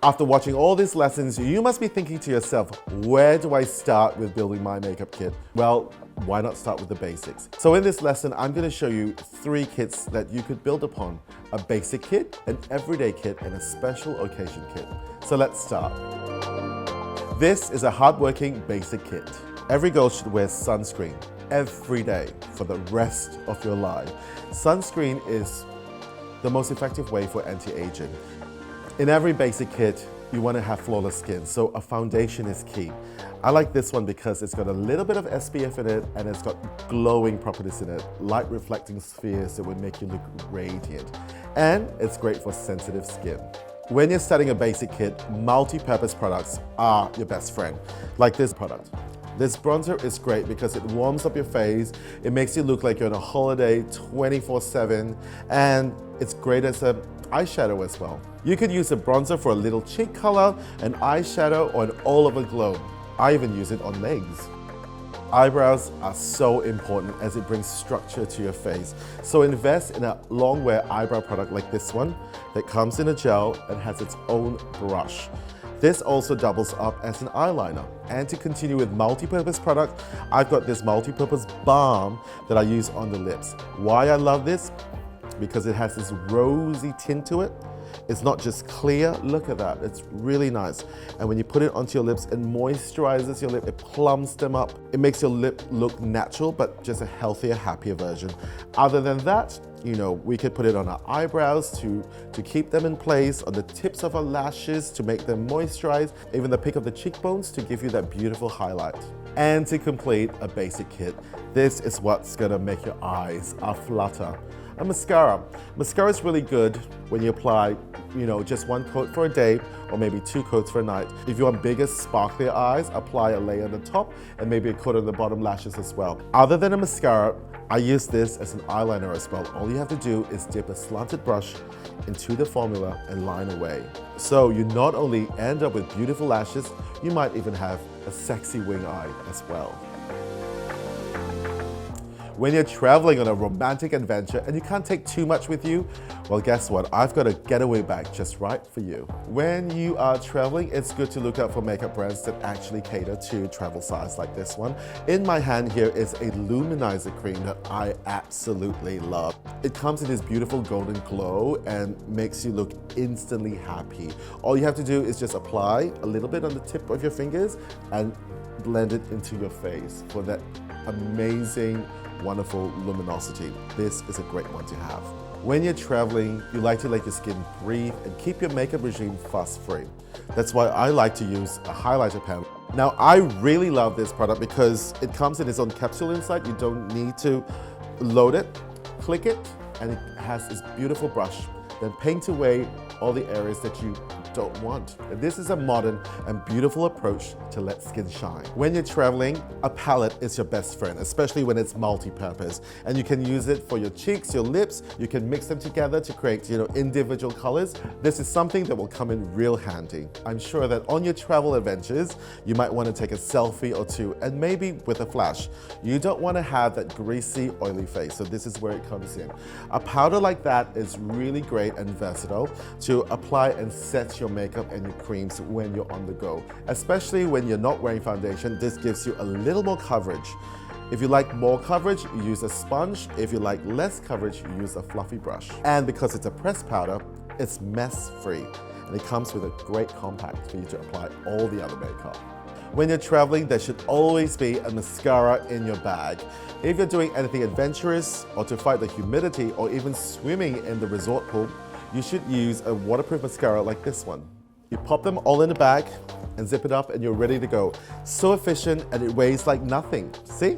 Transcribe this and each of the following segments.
After watching all these lessons, you must be thinking to yourself, where do I start with building my makeup kit? Well, why not start with the basics? So in this lesson, I'm going to show you 3 kits that you could build upon. A basic kit, an everyday kit, and a special occasion kit. So let's start. This is a hard-working basic kit. Every girl should wear sunscreen every day for the rest of your life. Sunscreen is the most effective way for anti-aging. In every basic kit, you want to have flawless skin, so a foundation is key. I like this one because it's got a little bit of SPF in it and it's got glowing properties in it, light reflecting spheres that would make you look radiant. And it's great for sensitive skin. When you're starting a basic kit, multi-purpose products are your best friend, like this product. This bronzer is great because it warms up your face, it makes you look like you're on a holiday 24/7, and it's great as an eyeshadow as well. You could use a bronzer for a little cheek color, an eyeshadow, or an all-over glow. I even use it on legs. Eyebrows are so important as it brings structure to your face. So invest in a long wear eyebrow product like this one that comes in a gel and has its own brush. This also doubles up as an eyeliner. And to continue with multi-purpose product, I've got this multi-purpose balm that I use on the lips. Why I love this? Because it has this rosy tint to it. It's not just clear, look at that, it's really nice. And when you put it onto your lips, it moisturizes your lip, it plumps them up. It makes your lip look natural, but just a healthier, happier version. Other than that, you know, we could put it on our eyebrows to keep them in place, on the tips of our lashes to make them moisturized, even the peak of the cheekbones to give you that beautiful highlight. And to complete a basic kit, this is what's gonna make your eyes flutter. A mascara. Mascara is really good when you apply, you know, just 1 coat for a day or maybe 2 coats for a night. If you want bigger, sparklier eyes, apply a layer on the top and maybe a coat on the bottom lashes as well. Other than a mascara, I use this as an eyeliner as well. All you have to do is dip a slanted brush into the formula and line away. So you not only end up with beautiful lashes, you might even have a sexy wing eye as well. When you're traveling on a romantic adventure and you can't take too much with you, well, guess what? I've got a getaway bag just right for you. When you are traveling, it's good to look out for makeup brands that actually cater to travel size like this one. In my hand here is a Luminisor cream that I absolutely love. It comes in this beautiful golden glow and makes you look instantly happy. All you have to do is just apply a little bit on the tip of your fingers and blend it into your face for that amazing, wonderful luminosity. This is a great one to have. When you're traveling, you like to let your skin breathe and keep your makeup regime fuss-free. That's why I like to use a highlighter pen. Now, I really love this product because it comes in its own capsule inside. You don't need to load it, click it, and it has this beautiful brush. Then paint away all the areas that you don't want. This is a modern and beautiful approach to let skin shine. When you're traveling, a palette is your best friend, especially when it's multi-purpose. And you can use it for your cheeks, your lips, you can mix them together to create, you know, individual colors. This is something that will come in real handy. I'm sure that on your travel adventures, you might want to take a selfie or two, and maybe with a flash. You don't want to have that greasy, oily face, so this is where it comes in. A powder like that is really great and versatile to apply and set your makeup and your creams when you're on the go. Especially when you're not wearing foundation, this gives you a little more coverage. If you like more coverage, you use a sponge. If you like less coverage, you use a fluffy brush. And because it's a pressed powder, it's mess-free. And it comes with a great compact for you to apply all the other makeup. When you're traveling, there should always be a mascara in your bag. If you're doing anything adventurous or to fight the humidity or even swimming in the resort pool, you should use a waterproof mascara like this one. You pop them all in the bag and zip it up and you're ready to go. So efficient and it weighs like nothing. See?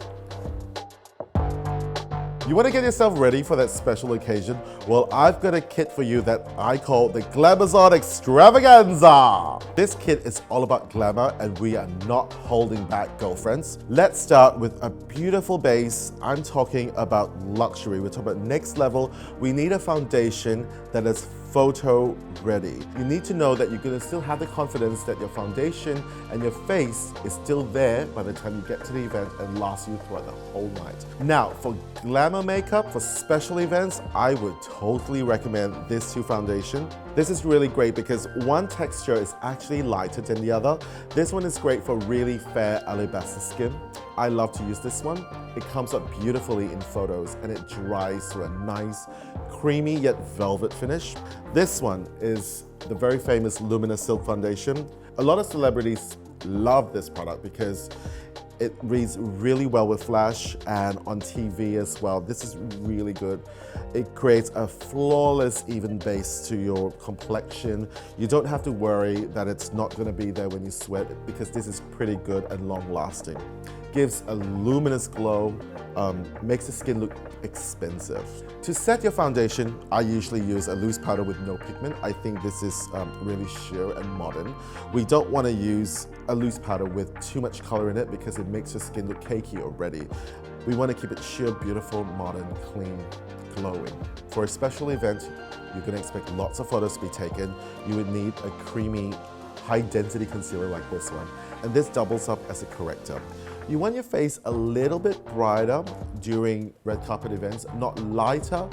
You want to get yourself ready for that special occasion? Well, I've got a kit for you that I call the Glamour Extravaganza. This kit is all about glamour and we are not holding back, girlfriends. Let's start with a beautiful base. I'm talking about luxury. We're talking about next level. We need a foundation that is photo ready. You need to know that you're going to still have the confidence that your foundation and your face is still there by the time you get to the event and lasts you throughout the whole night. Now, for glamour makeup, for special events, I would totally recommend this two foundation. This is really great because one texture is actually lighter than the other. This one is great for really fair alabaster skin. I love to use this one. It comes up beautifully in photos and it dries to a nice, creamy yet velvet finish. This one is the very famous Luminisor Silk Foundation. A lot of celebrities love this product because it reads really well with flash and on TV as well. This is really good. It creates a flawless, even base to your complexion. You don't have to worry that it's not going to be there when you sweat because this is pretty good and long lasting. Gives a luminous glow, makes the skin look expensive. To set your foundation, I usually use a loose powder with no pigment. I think this is really sheer and modern. We don't want to use a loose powder with too much color in it because it makes your skin look cakey already. We want to keep it sheer, beautiful, modern, clean, glowing. For a special event, you're going to expect lots of photos to be taken. You would need a creamy, high-density concealer like this one, and this doubles up as a corrector. You want your face a little bit brighter during red carpet events, not lighter,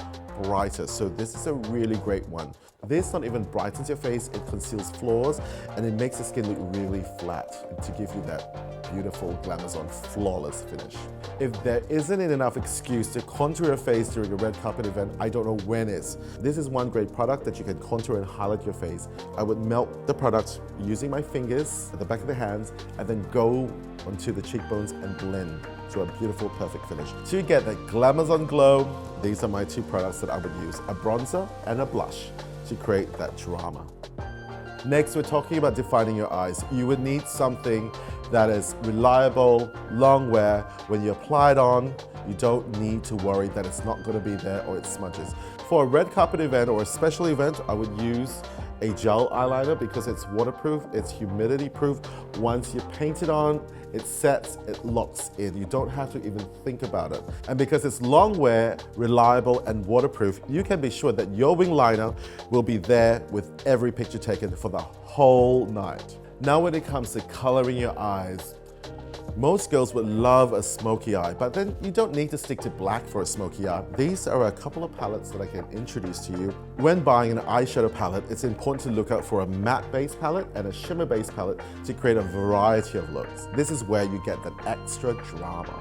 brighter. So this is a really great one. This not even brightens your face, it conceals flaws, and it makes the skin look really flat to give you that beautiful Glamazon flawless finish. If there isn't enough excuse to contour your face during a red carpet event, I don't know when is. This is one great product that you can contour and highlight your face. I would melt the product using my fingers at the back of the hands and then go onto the cheekbones and blend to a beautiful, perfect finish. To get the Glamazon glow, these are my two products that I would use, a bronzer and a blush to create that drama. Next, we're talking about defining your eyes. You would need something that is reliable, long wear. When you apply it on, you don't need to worry that it's not going to be there or it smudges. For a red carpet event or a special event, I would use a gel eyeliner because it's waterproof, it's humidity proof. Once you paint it on, it sets, it locks in. You don't have to even think about it. And because it's long wear, reliable, and waterproof, you can be sure that your wing liner will be there with every picture taken for the whole night. Now when it comes to coloring your eyes, most girls would love a smoky eye, but then you don't need to stick to black for a smoky eye. These are a couple of palettes that I can introduce to you. When buying an eyeshadow palette, it's important to look out for a matte base palette and a shimmer base palette to create a variety of looks. This is where you get that extra drama.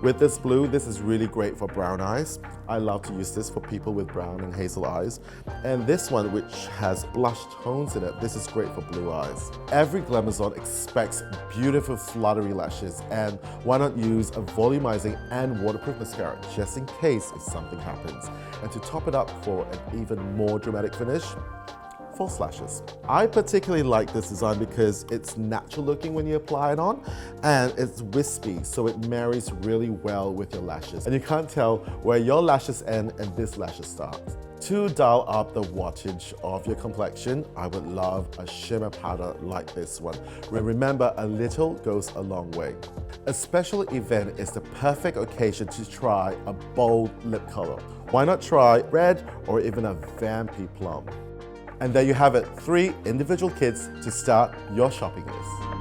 With this blue, this is really great for brown eyes. I love to use this for people with brown and hazel eyes. And this one, which has blush tones in it, this is great for blue eyes. Every Glamazon expects beautiful fluttery lashes, and why not use a volumizing and waterproof mascara just in case if something happens. And to top it up for an even more dramatic finish, false lashes. I particularly like this design because it's natural looking when you apply it on and it's wispy, so it marries really well with your lashes. And you can't tell where your lashes end and this lashes start. To dial up the wattage of your complexion, I would love a shimmer powder like this one. Remember, a little goes a long way. A special event is the perfect occasion to try a bold lip color. Why not try red or even a vampy plum? And there you have it, 3 individual kits to start your shopping list.